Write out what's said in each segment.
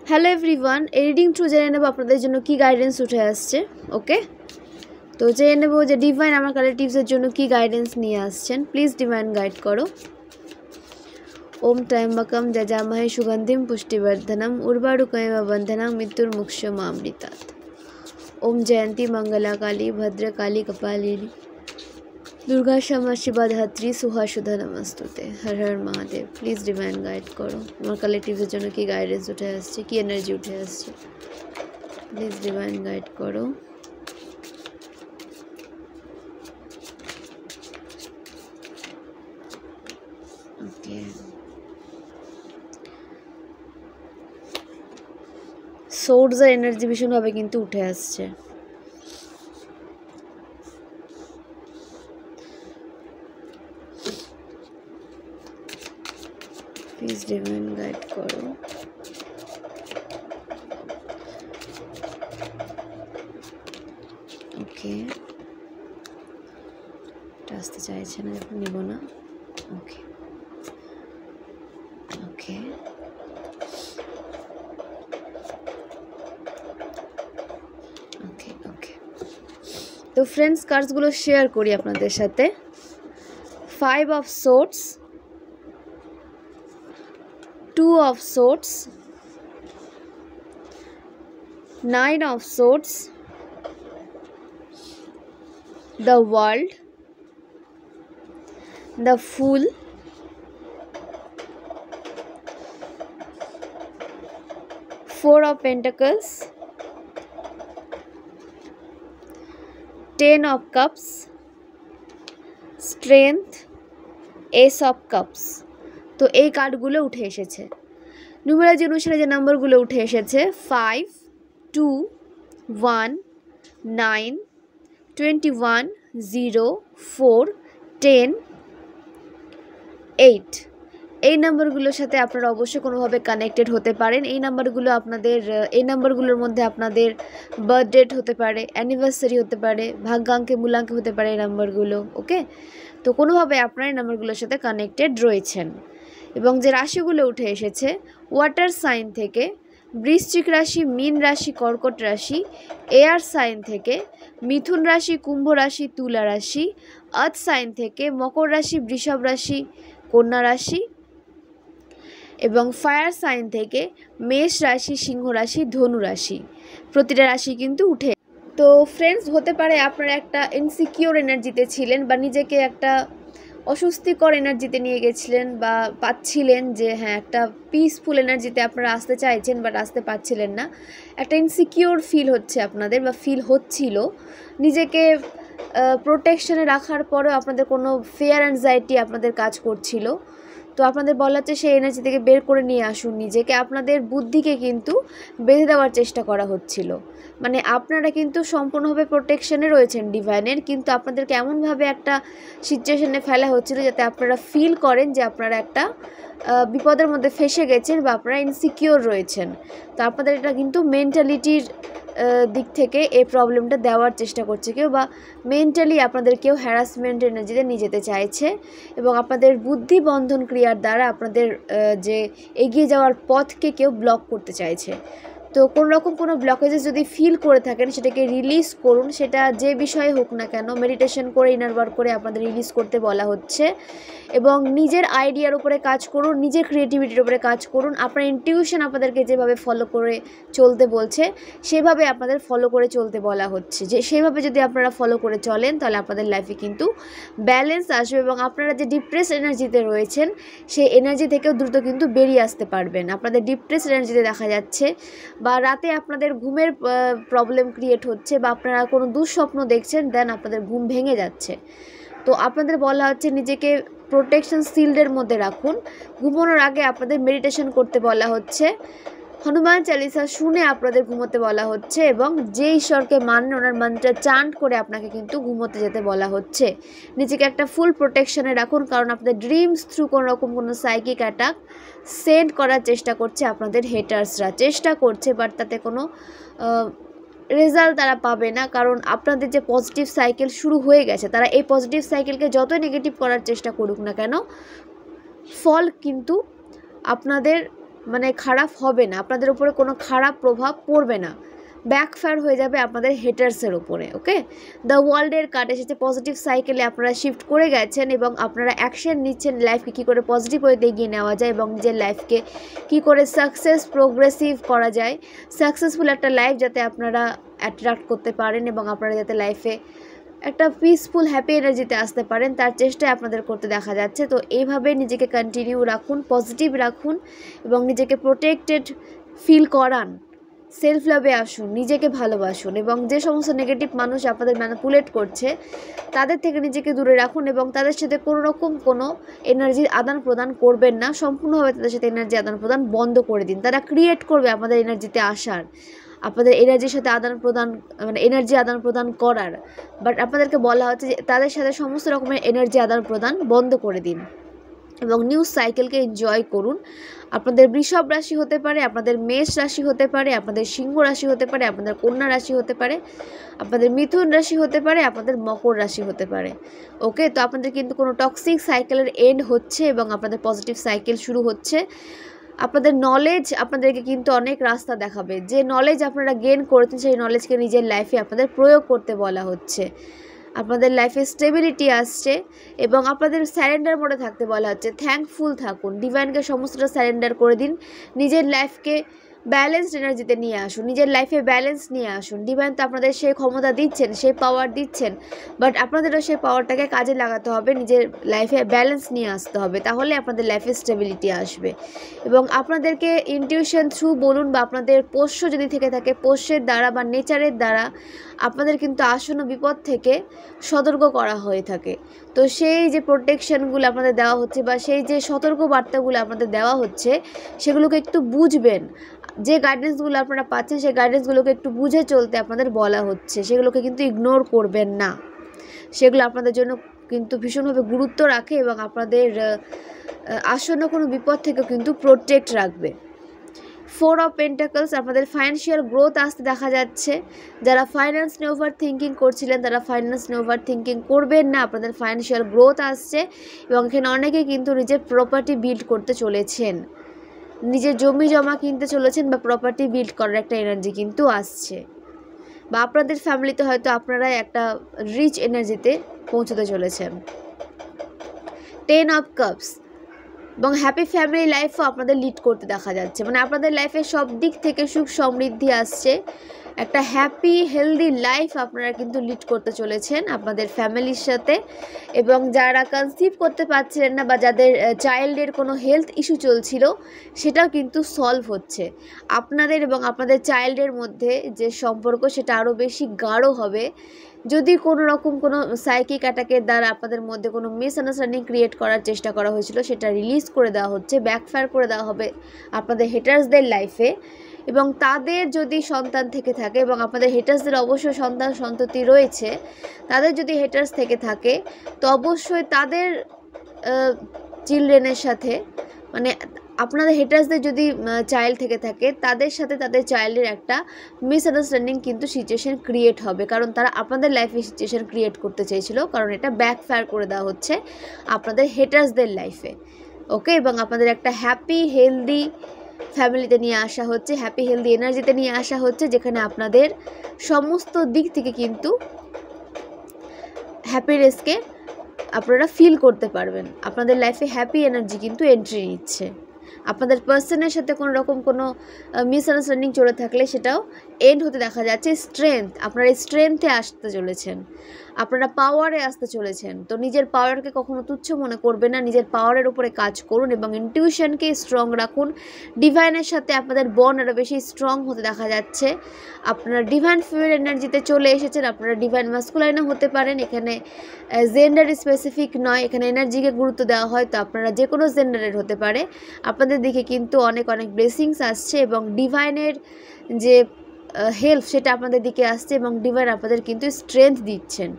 Hello everyone, এই reading through জেনে নেব আপনাদের জন্য কি গাইডেন্স উঠে আসছে। ওকে, তো জেনে নেব যে ডিভাইন আমার কালেকটিভসের জন্য কি গাইডেন্স নিয়ে আসছেন। প্লিজ ডিভাইন গাইড করো। ওম ত্র্যম্বকম যজামহে সুগন্ধিম পুষ্টিবর্ধনম উর্বারুকমেব বন্ধনাং মৃত্যুর্মুক্ষমামৃতাৎ। ওম জয়ন্তী মঙ্গলা কালী ভদ্রকালী কপালিনী দুর্গা क्षमा शिवा धात्री सुहासुधा नमस्तुते। हर हर महादेव। प्लीज डिवाइन गाइड करो আমার কালেকটিভের জন্য কি গাইডেন্স উঠে আসছে, কি এনার্জি উঠে আসছে। প্লিজ ডিভাইন গাইড করো। ওকে, সোর্স আর এনার্জি ভীষণভাবে কিন্তু উঠে আসছে। प्लीज डिवाइन गाइड करो। ओके, আসতে চাইছে না, এখন নিব না। ওকে ওকে, ওকে ওকে, তো ফ্রেন্ডস কার্ডসগুলো শেয়ার করি আপনাদের সাথে। 5 of swords, 2 of swords, 9 of swords, the world, the fool, 4 of pentacles, 10 of cups, strength, ace of cups। তো এই কার্ডগুলো উঠে এসেছে। নিউমেরোলজি অনুসারে যে নাম্বারগুলো উঠে এসেছে 5, 2, 1, 9, 21, 0, 4, 10, 8। এই নাম্বারগুলোর সাথে আপনারা অবশ্যই কোনোভাবে কানেক্টেড হতে পারেন। এই নাম্বারগুলোর মধ্যে আপনাদের বার্থডেট হতে পারে, অ্যানিভার্সারি হতে পারে, ভাগ্যাঙ্কে মূলাঙ্কে হতে পারে এই নাম্বারগুলো। ওকে, তো কোনোভাবে আপনারা এই নাম্বারগুলোর সাথে কানেক্টেড রয়েছেন। এবং যে রাশিগুলো উঠে এসেছে ওয়াটার সাইন থেকে বৃশ্চিক রাশি, মীন রাশি, কর্কট রাশি, এয়ার সাইন থেকে মিথুন রাশি, কুম্ভ রাশি, তুলা রাশি, আর্থ সাইন থেকে মকর রাশি, বৃষভ রাশি, কন্যা রাশি, এবং ফায়ার সাইন থেকে মেষ রাশি, সিংহ রাশি, ধনু রাশি। প্রতিটা রাশি কিন্তু উঠে। তো ফ্রেন্ডস, হতে পারে আপনারা একটা ইনসিকিওর এনার্জিতে ছিলেন বা নিজেকে একটা অস্বস্তিকর এনার্জিতে নিয়ে গেছিলেন বা পাচ্ছিলেন যে হ্যাঁ একটা পিসফুল এনার্জিতে আপনারা আসতে চাইছেন বাট আসতে পারছিলেন না। একটা ইনসিকিওর ফিল হচ্ছে আপনাদের বা ফিল হচ্ছিল। নিজেকে প্রোটেকশনে রাখার পরেও আপনাদের কোনো ফিয়ার অ্যাংজাইটি আপনাদের কাজ করছিল। তো আপনাদের বলা হচ্ছে সেই এনার্জি থেকে বের করে নিয়ে আসুন নিজেকে। আপনাদের বুদ্ধিকে কিন্তু বেঁধে দেওয়ার চেষ্টা করা হচ্ছিল। মানে আপনারা কিন্তু সম্পূর্ণভাবে প্রোটেকশনে রয়েছেন ডিভাইনের, কিন্তু আপনাদেরকে এমনভাবে একটা সিচুয়েশনে ফেলা হচ্ছিল যাতে আপনারা ফিল করেন যে আপনারা একটা বিপদের মধ্যে ফেসে গেছেন বা আপনারা ইনসিকিওর রয়েছেন। তো আপনাদের এটা কিন্তু মেন্টালিটির দিক থেকে এই প্রবলেমটা দেওয়ার চেষ্টা করছে কেউ, বা মেন্টালি আপনাদের কেউ হ্যারাসমেন্ট এনার্জিতে নিয়ে যেতে চাইছে এবং আপনাদের বুদ্ধি বন্ধন ক্রিয়ার দ্বারা আপনাদের যে এগিয়ে যাওয়ার পথকে কেউ ব্লক করতে চাইছে। তো কোনো ব্লকেজেস যদি ফিল করে থাকেন সেটাকে রিলিজ করুন। সেটা যে বিষয়ে হোক না কেন, মেডিটেশন করে ইনার ওয়ার্ক করে আপনাদের রিলিজ করতে বলা হচ্ছে। এবং নিজের আইডিয়ার উপরে কাজ করুন, নিজের ক্রিয়েটিভিটির উপরে কাজ করুন। আপনার ইনটিউশন আপনাদেরকে যেভাবে ফলো করে চলতে বলছে সেভাবে আপনাদের ফলো করে চলতে বলা হচ্ছে। যে সেভাবে যদি আপনারা ফলো করে চলেন তাহলে আপনাদের লাইফে কিন্তু ব্যালেন্স আসবে এবং আপনারা যে ডিপ্রেস এনার্জিতে রয়েছেন সেই এনার্জি থেকেও দ্রুত কিন্তু বেরিয়ে আসতে পারবেন। আপনাদের ডিপ্রেস এনার্জিতে দেখা যাচ্ছে বা রাতে আপনাদের ঘুমের প্রবলেম ক্রিয়েট হচ্ছে বা আপনারা কোনো দুঃস্বপ্ন দেখছেন, দেন আপনাদের ঘুম ভেঙে যাচ্ছে। তো আপনাদের বলা হচ্ছে নিজেকে প্রোটেকশন শিল্ডের মধ্যে রাখুন। ঘুমানোর আগে আপনাদের মেডিটেশন করতে বলা হচ্ছে, হনুমান চালিসা শুনে আপনাদের ঘুমোতে বলা হচ্ছে এবং যে ঈশ্বরকে মানেন ওনার মন্ত্র চান্ট করে আপনাকে কিন্তু ঘুমোতে যেতে বলা হচ্ছে। নিজেকে একটা ফুল প্রোটেকশনে রাখুন, কারণ আপনাদের ড্রিমস থ্রু কোনো সাইকিক অ্যাটাক সেন্ড করার চেষ্টা করছে আপনাদের হেটার্সরা। চেষ্টা করছে বাট তাতে কোনো রেজাল্ট তারা পাবে না, কারণ আপনাদের যে পজিটিভ সাইকেল শুরু হয়ে গেছে তারা এই পজিটিভ সাইকেলকে যতই নেগেটিভ করার চেষ্টা করুক না কেন ফল কিন্তু আপনাদের মানে খারাপ হবে না, আপনাদের উপরে কোনো খারাপ প্রভাব পড়বে না, ব্যাকফায়ার হয়ে যাবে আপনাদের হেটার্সের উপরে। ওকে, দ্য ওয়ার্ল্ডের কার্ড এসেছে পজিটিভ সাইকেলে আপনারা শিফট করে গেছেন এবং আপনারা অ্যাকশন নিচ্ছেন লাইফকে কী করে পজিটিভ ওয়েতে এগিয়ে নেওয়া যায় এবং নিজের লাইফকে কী করে সাকসেস প্রোগ্রেসিভ করা যায়, সাকসেসফুল একটা লাইফ যাতে আপনারা অ্যাট্রাক্ট করতে পারেন এবং আপনারা যাতে লাইফে একটা পিসফুল হ্যাপি এনার্জিতে আসতে পারেন তার চেষ্টায় আপনাদের করতে দেখা যাচ্ছে। তো এইভাবে নিজেকে কন্টিনিউ রাখুন, পজিটিভ রাখুন এবং নিজেকে প্রোটেক্টেড ফিল করান, সেলফ লাভে আসুন, নিজেকে ভালোবাসুন এবং যে সমস্ত নেগেটিভ মানুষ আপনাদের ম্যানিপুলেট করছে তাদের থেকে নিজেকে দূরে রাখুন এবং তাদের সাথে কোনো রকম কোনো এনার্জির আদান প্রদান করবেন না, সম্পূর্ণভাবে তাদের সাথে এনার্জি আদান প্রদান বন্ধ করে দিন। তারা ক্রিয়েট করবে আপনাদের এনার্জিতে আসার, আপনাদের এনার্জির সাথে আদান প্রদান মানে এনার্জি আদান প্রদান করার, বাট আপনাদেরকে বলা হচ্ছে যে তাদের সাথে সমস্ত রকমের এনার্জি আদান প্রদান বন্ধ করে দিন এবং নিউজ সাইকেলকে এনজয় করুন। আপনাদের বৃষভ রাশি হতে পারে, আপনাদের মেষ রাশি হতে পারে, আপনাদের সিংহ রাশি হতে পারে, আপনাদের কন্যা রাশি হতে পারে, আপনাদের মিথুন রাশি হতে পারে, আপনাদের মকর রাশি হতে পারে। ওকে, তো আপনাদের কিন্তু কোনো টক্সিক সাইকেলের এন্ড হচ্ছে এবং আপনাদের পজিটিভ সাইকেল শুরু হচ্ছে। আপনাদের নলেজ আপনাদেরকে কিন্তু অনেক রাস্তা দেখাবে, যে নলেজ আপনারা গেইন করেছেন সেই নলেজকে নিজের লাইফে আপনাদের প্রয়োগ করতে বলা হচ্ছে। আপনাদের লাইফে স্টেবিলিটি আসছে এবং আপনাদের স্যারেন্ডার মোডে থাকতে বলা হচ্ছে। থ্যাঙ্কফুল থাকুন, ডিভাইনকে সমস্তটা স্যারেন্ডার করে দিন, নিজের লাইফকে ব্যালেন্সড এনার্জিতে নিয়ে আসুন, নিজের লাইফে ব্যালেন্স নিয়ে আসুন। ডিভাইন তো আপনাদের সেই ক্ষমতা দিচ্ছেন, সেই পাওয়ার দিচ্ছেন, বাট আপনাদেরও সেই পাওয়ারটাকে কাজে লাগাতে হবে, নিজের লাইফে ব্যালেন্স নিয়ে আসতে হবে, তাহলে আপনাদের লাইফে স্টেবিলিটি আসবে। এবং আপনাদেরকে ইনটিউশন থ্রু বলুন বা আপনাদের পোষ্য যদি থেকে থাকে পোষ্যের দ্বারা বা নেচারের দ্বারা আপনাদের কিন্তু আসন্ন বিপদ থেকে সতর্ক করা হয়ে থাকে। তো সেই যে প্রোটেকশনগুলো আপনাদের দেওয়া হচ্ছে বা সেই যে সতর্ক বার্তাগুলো আপনাদের দেওয়া হচ্ছে সেগুলোকে একটু বুঝবেন, যে গাইডেন্সগুলো আপনারা পাচ্ছেন সেই গাইডেন্সগুলোকে একটু বুঝে চলতে আপনাদের বলা হচ্ছে, সেগুলোকে কিন্তু ইগনোর করবেন না, সেগুলো আপনাদের জন্য কিন্তু ভীষণভাবে গুরুত্ব রাখে এবং আপনাদের আসন্ন কোনো বিপদ থেকেও কিন্তু প্রোটেক্ট রাখবে। 4 অফ পেন্টাকলস, আপনাদের ফাইন্যান্সিয়াল গ্রোথ আসতে দেখা যাচ্ছে। যারা ফাইন্যান্স নিয়ে ওভার থিঙ্কিং করছিলেন তারা ফাইন্যান্স নিয়ে ওভার থিঙ্কিং করবেন না, আপনাদের ফাইন্যান্সিয়াল গ্রোথ আসছে এবং এখানে অনেকে কিন্তু নিজের প্রপার্টি বিল্ড করতে চলেছেন, নিজের জমি জমা কিনতে চলেছেন বা প্রপার্টি বিল্ড করার একটা এনার্জি কিন্তু আসছে, বা আপনাদের ফ্যামিলিতে হয়তো আপনারাই একটা রিচ এনার্জিতে পৌঁছতে চলেছেন। 10 অফ কাপস এবং হ্যাপি ফ্যামিলি লাইফও আপনাদের লিড করতে দেখা যাচ্ছে, মানে আপনাদের লাইফে সব দিক থেকে সুখ সমৃদ্ধি আসছে, একটা হ্যাপি হেলদি লাইফ আপনারা কিন্তু লিড করতে চলেছেন আপনাদের ফ্যামিলির সাথে। এবং যারা কনসিভ করতে পারছিলেন না বা যাদের চাইল্ডের কোনো হেলথ ইস্যু চলছিল সেটাও কিন্তু সলভ হচ্ছে। আপনাদের এবং আপনাদের চাইল্ডের মধ্যে যে সম্পর্ক সেটা আরও বেশি গাঢ় হবে। যদি কোনো রকম কোনো সাইকিক অ্যাটাকের দ্বারা আপনাদের মধ্যে কোনো মিসআন্ডারস্ট্যান্ডিং ক্রিয়েট করার চেষ্টা করা হয়েছিল সেটা রিলিজ করে দেওয়া হচ্ছে, ব্যাকফায়ার করে দেওয়া হবে আপনাদের হেটার্সদের লাইফে। এবং তাদের যদি সন্তান থেকে থাকে এবং আপনাদের হেটার্সদের অবশ্যই সন্তান সন্ততি রয়েছে, তাদের যদি হেটার্স থেকে থাকে তো অবশ্যই তাদের চিলড্রেনের সাথে মানে আপনাদের হেটার্সদের যদি চাইল্ড থেকে থাকে তাদের সাথে তাদের চাইল্ডের একটা মিসআন্ডারস্ট্যান্ডিং কিন্তু সিচুয়েশন ক্রিয়েট হবে, কারণ তারা আপনাদের লাইফে সিচুয়েশন ক্রিয়েট করতে চেয়েছিল, কারণ এটা ব্যাকফায়ার করে দেওয়া হচ্ছে আপনাদের হেটার্সদের লাইফে। ওকে, এবং আপনাদের একটা হ্যাপি হেলদি ফ্যামিলিতে নিয়ে আসা হচ্ছে, হ্যাপি হেলদি এনার্জিতে নিয়ে আসা হচ্ছে, যেখানে আপনাদের সমস্ত দিক থেকে কিন্তু হ্যাপিনেসকে আপনারা ফিল করতে পারবেন। আপনাদের লাইফে হ্যাপি এনার্জি কিন্তু এন্ট্রি নিচ্ছে। আপনাদের পার্সনের সাথে কোনো রকম কোনো মিসআন্ডারস্ট্যান্ডিং চলে থাকলে সেটাও এন্ড হতে দেখা যাচ্ছে। স্ট্রেংথ, আপনারা স্ট্রেংথে আসতে চলেছেন, আপনারা পাওয়ারে আসতে চলেছেন। তো নিজের পাওয়ারকে কখনো তুচ্ছ মনে করবেন না, নিজের পাওয়ারের উপরে কাজ করুন এবং ইনটিউশনকে স্ট্রং রাখুন। ডিভাইনের সাথে আপনাদের বন্ড আরও বেশি স্ট্রং হতে দেখা যাচ্ছে। আপনারা ডিভাইন ফিমেল এনার্জিতে চলে এসেছেন, আপনারা ডিভাইন মাস্কুলাইনও হতে পারেন। এখানে জেন্ডার স্পেসিফিক নয়, এখানে এনার্জিকে গুরুত্ব দেওয়া হয়, তো আপনারা যে কোনো জেন্ডারের হতে পারে। আপনাদের দিকে কিন্তু অনেক অনেক ব্লেসিংস আসছে এবং ডিভাইনের যে হেল্প সেটা আপনাদের দিকে আসছে এবং ডিভাইন আপনাদের কিন্তু স্ট্রেংথ দিচ্ছেন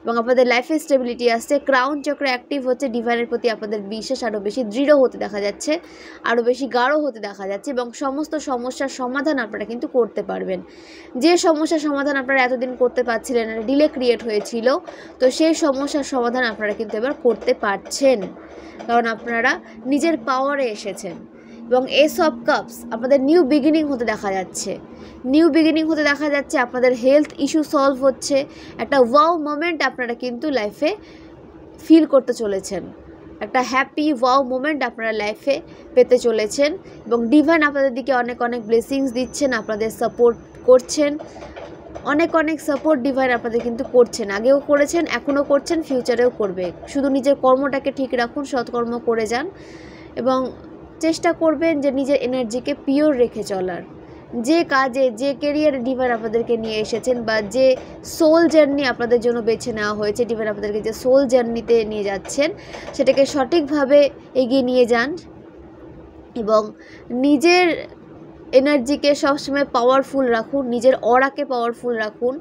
এবং আপনাদের লাইফে স্টেবিলিটি আসছে। ক্রাউন চক্র অ্যাক্টিভ হচ্ছে, ডিভাইনের প্রতি আপনাদের বিশ্বাস আরও বেশি দৃঢ় হতে দেখা যাচ্ছে, আরও বেশি গাঢ় হতে দেখা যাচ্ছে এবং সমস্ত সমস্যার সমাধান আপনারা কিন্তু করতে পারবেন। যে সমস্যার সমাধান আপনারা এতদিন করতে পারছিলেন, ডিলে ক্রিয়েট হয়েছিল, তো সেই সমস্যার সমাধান আপনারা কিন্তু এবার করতে পারছেন, কারণ আপনারা নিজের পাওয়ারে এসেছেন এবং এস অফ কাপস আপনাদের নিউ বিগিনিং হতে দেখা যাচ্ছে, নিউ বিগিনিং হতে দেখা যাচ্ছে। আপনাদের হেলথ ইস্যু সলভ হচ্ছে, একটা ওয়াও মোমেন্ট আপনারা কিন্তু লাইফে ফিল করতে চলেছেন, একটা হ্যাপি ওয়াও মোমেন্ট আপনারা লাইফে পেতে চলেছেন। এবং ডিভাইন আপনাদের দিকে অনেক অনেক ব্লেসিংস দিচ্ছেন, আপনাদের সাপোর্ট করছেন, অনেক অনেক সাপোর্ট ডিভাইন আপনাদের কিন্তু করছেন, আগেও করেছেন, এখনও করছেন, ফিউচারেও করবে। শুধু নিজের কর্মটাকে ঠিক রাখুন, সৎকর্ম করে যান এবং চেষ্টা করবেন যে নিজের এনার্জিকে পিওর রেখে চলার। যে কাজে, যে কেরিয়ারে ডিভাইন আপনাদেরকে নিয়ে এসেছেন বা যে সোল জার্নি আপনাদের জন্য বেছে নেওয়া হয়েছে, ডিভাইন আপনাদেরকে যে সোল জার্নিতে নিয়ে যাচ্ছেন সেটাকে সঠিকভাবে এগিয়ে নিয়ে যান এবং নিজের এনার্জিকে সবসময় পাওয়ারফুল রাখুন, নিজের অরাকে পাওয়ারফুল রাখুন,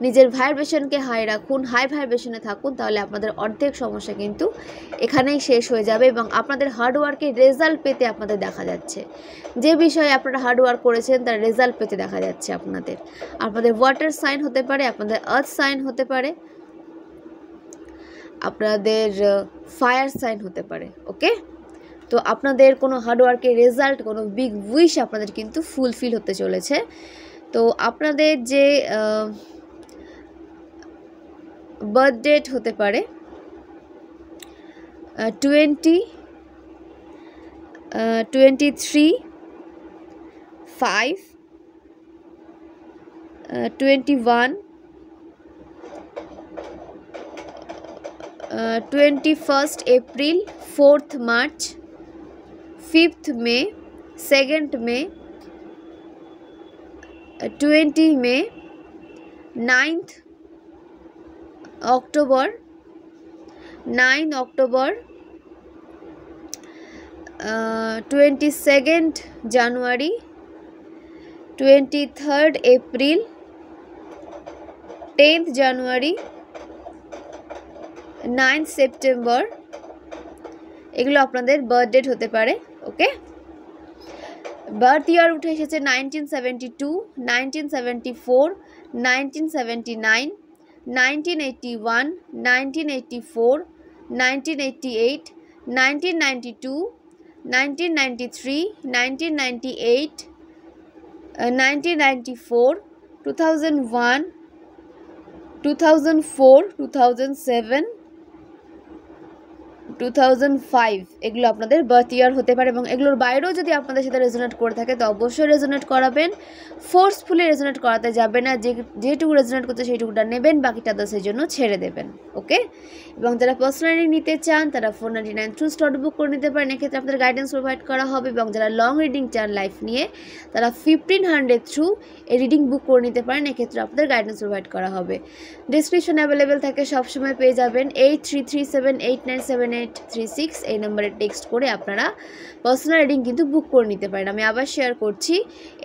নিজের ভাইব্রেশনকে হাই রাখুন, হাই ভাইব্রেশনে থাকুন, তাহলে আপনাদের অর্ধেক সমস্যা কিন্তু এখানেই শেষ হয়ে যাবে এবং আপনাদের হার্ডওয়ার্কের রেজাল্ট পেতে আপনাদের দেখা যাচ্ছে। যে বিষয়ে আপনারা হার্ডওয়ার্ক করেছেন তার রেজাল্ট পেতে দেখা যাচ্ছে আপনাদের। আপনাদের ওয়াটার সাইন হতে পারে, আপনাদের আর্থ সাইন হতে পারে, আপনাদের ফায়ার সাইন হতে পারে। ওকে, তো আপনাদের কোনো হার্ডওয়ার্কের রেজাল্ট, কোনো বিগ উইশ আপনাদের কিন্তু ফুলফিল হতে চলেছে। তো আপনাদের যে বার্থ ডেট হতে পারে 20, 23, 5, 21, 21st April, 4th March, 5th May, 2nd May, 20 May, 9th October, 9 October, 22nd January, 23rd April, 10th January, 9th September, এগুলো আপনাদের বার্থ ডেট হতে পারে। ওকে, বার্থ ইয়ার উঠে এসেছে 1972, 1974, 1979, 1981, 1984, 1988, 1992, 1993, 1998, 1994, 2001, 2004, 2007, 2005 এগুলো আপনাদের বার্থ ইয়ার হতে পারে এবং এগুলোর বাইরেও যদি আপনাদের সাথে রেজোনেট করে থাকে তো অবশ্যই রেজোনেট করাবেন, ফোর্সফুলি রেজোনেট করাতে যাবে না, যেটুকু রেজোনেট করতে সেইটুকুটা নেবেন, বাকিটা আদার্সের জন্য ছেড়ে দেবেন। ওকে, এবং যারা পার্সোনালি নিতে চান তারা 499 থ্রু স্লট বুক করে নিতে পারেন, এক্ষেত্রে আপনাদের গাইডেন্স প্রোভাইড করা হবে। এবং যারা লং রিডিং চান লাইফ নিয়ে তারা 1500 থ্রু এই রিডিং বুক করে নিতে পারেন, এক্ষেত্রে আপনাদের গাইডেন্স প্রোভাইড করা হবে। ডিসক্রিপশন অ্যাভেলেবেল থাকে, সবসময় পেয়ে যাবেন। 8337897836 এই নাম্বারে টেক্সট করে আপনারা পার্সোনাল রিডিং কিন্তু বুক করে নিতে পারেন। আমি আবার শেয়ার করছি,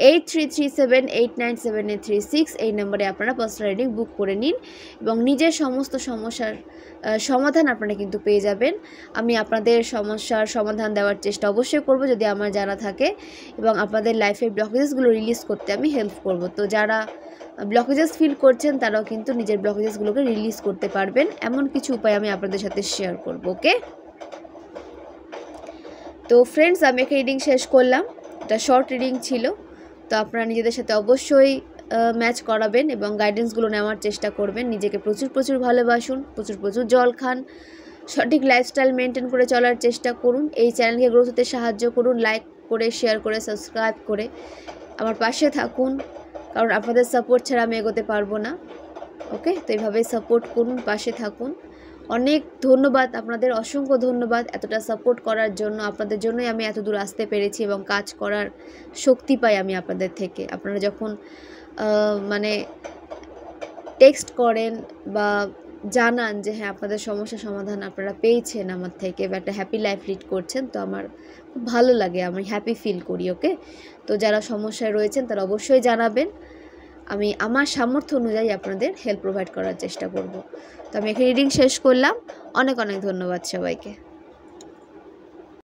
8337897836 এই নাম্বারে আপনারা পার্সোনাল রিডিং বুক করে নিন এবং নিজের সমস্ত সমস্যার সমাধান আপনারা কিন্তু পেয়ে যাবেন। আমি আপনাদের সমস্যার সমাধান দেওয়ার চেষ্টা অবশ্যই করব যদি আমার জানা থাকে এবং আপনাদের লাইফের ব্লকেজেসগুলো রিলিজ করতে আমি হেল্প করব। তো যারা ব্লকেজেস ফিল করছেন তারাও কিন্তু নিজের ব্লকেজেসগুলোকে রিলিজ করতে পারবেন, এমন কিছু উপায় আমি আপনাদের সাথে শেয়ার করব। ওকে, তো ফ্রেন্ডস আমি একটা রিডিং শেষ করলাম, এটা শর্ট রিডিং ছিল। তো আপনারা নিজেদের সাথে অবশ্যই ম্যাচ করাবেন এবং গাইডেন্সগুলো নেওয়ার চেষ্টা করবেন। নিজেকে প্রচুর প্রচুর ভালোবাসুন, প্রচুর প্রচুর জল খান, সঠিক লাইফস্টাইল মেনটেন করে চলার চেষ্টা করুন। এই চ্যানেলকে গ্রোথ হতে সাহায্য করুন, লাইক করে, শেয়ার করে, সাবস্ক্রাইব করে আমার পাশে থাকুন, কারণ আপনাদের সাপোর্ট ছাড়া আমি এগোতে পারবো না। ওকে, তো এইভাবেই সাপোর্ট করুন, পাশে থাকুন। অনেক ধন্যবাদ আপনাদের, অসংখ্য ধন্যবাদ এতটা সাপোর্ট করার জন্য। আপনাদের জন্যই আমি এত দূর আসতে পেরেছি এবং কাজ করার শক্তি পাই আমি আপনাদের থেকে। আপনারা যখন মানে টেক্সট করেন বা জানান যে হ্যাঁ আপনাদের সমস্যা সমাধান আপনারা পেয়েছেন আমার থেকে বা একটা হ্যাপি লাইফ লিড করছেন, তো আমার খুব ভালো লাগে, আমি হ্যাপি ফিল করি। ওকে, তো যারা সমস্যায় রয়েছেন তারা অবশ্যই জানাবেন, আমি আমার সামর্থ্য অনুযায়ী আপনাদের হেল্প প্রোভাইড করার চেষ্টা করব। তো আমি এখানে রিডিং শেষ করলাম, অনেক অনেক ধন্যবাদ সবাইকে।